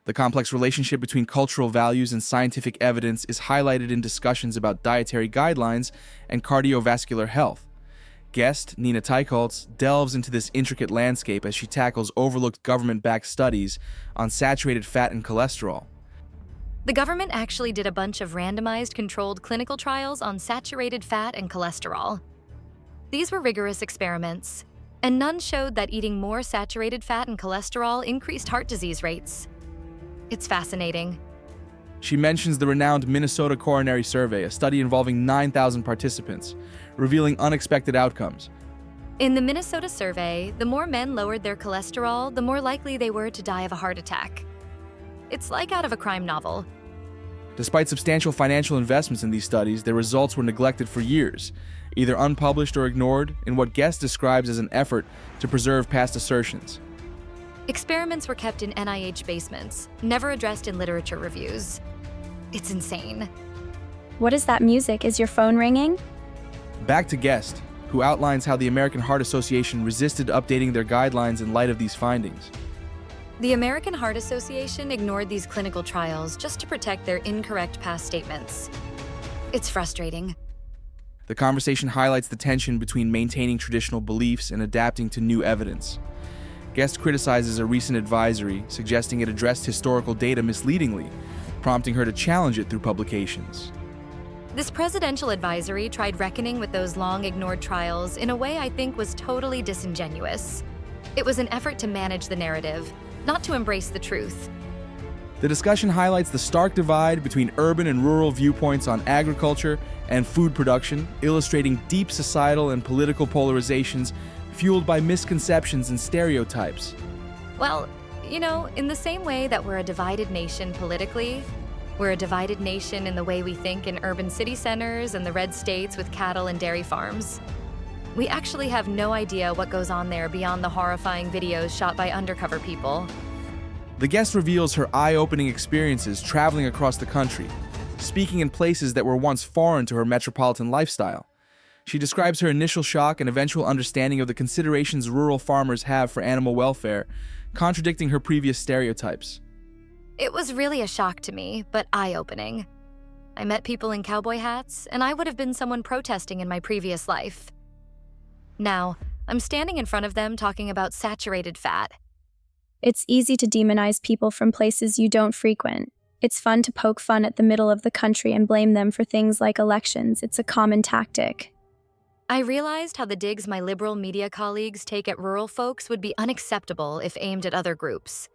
The complex relationship between cultural values and scientific evidence is highlighted in discussions about dietary guidelines and cardiovascular health. Guest Nina Teicholz delves into this intricate landscape as she tackles overlooked government-backed studies on saturated fat and cholesterol. The government actually did a bunch of randomized controlled clinical trials on saturated fat and cholesterol. These were rigorous experiments, and none showed that eating more saturated fat and cholesterol increased heart disease rates. It's fascinating. She mentions the renowned Minnesota Coronary Survey, a study involving 9,000 participants, revealing unexpected outcomes. In the Minnesota survey, the more men lowered their cholesterol, the more likely they were to die of a heart attack. It's like out of a crime novel. Despite substantial financial investments in these studies, their results were neglected for years, either unpublished or ignored, in what Guest describes as an effort to preserve past assertions. Experiments were kept in NIH basements, never addressed in literature reviews. It's insane. What is that music? Is your phone ringing? Back to Guest, who outlines how the American Heart Association resisted updating their guidelines in light of these findings. The American Heart Association ignored these clinical trials just to protect their incorrect past statements. It's frustrating. The conversation highlights the tension between maintaining traditional beliefs and adapting to new evidence. Guest criticizes a recent advisory, suggesting it addressed historical data misleadingly, prompting her to challenge it through publications. This presidential advisory tried reckoning with those long-ignored trials in a way I think was totally disingenuous. It was an effort to manage the narrative, not to embrace the truth. The discussion highlights the stark divide between urban and rural viewpoints on agriculture and food production, illustrating deep societal and political polarizations fueled by misconceptions and stereotypes. Well, in the same way that we're a divided nation politically, we're a divided nation in the way we think in urban city centers and the red states with cattle and dairy farms. We actually have no idea what goes on there beyond the horrifying videos shot by undercover people. The Guest reveals her eye-opening experiences traveling across the country, speaking in places that were once foreign to her metropolitan lifestyle. She describes her initial shock and eventual understanding of the considerations rural farmers have for animal welfare, contradicting her previous stereotypes. It was really a shock to me, but eye-opening. I met people in cowboy hats, and I would have been someone protesting in my previous life. Now, I'm standing in front of them talking about saturated fat. It's easy to demonize people from places you don't frequent. It's fun to poke fun at the middle of the country and blame them for things like elections. It's a common tactic. I realized how the digs my liberal media colleagues take at rural folks would be unacceptable if aimed at other groups.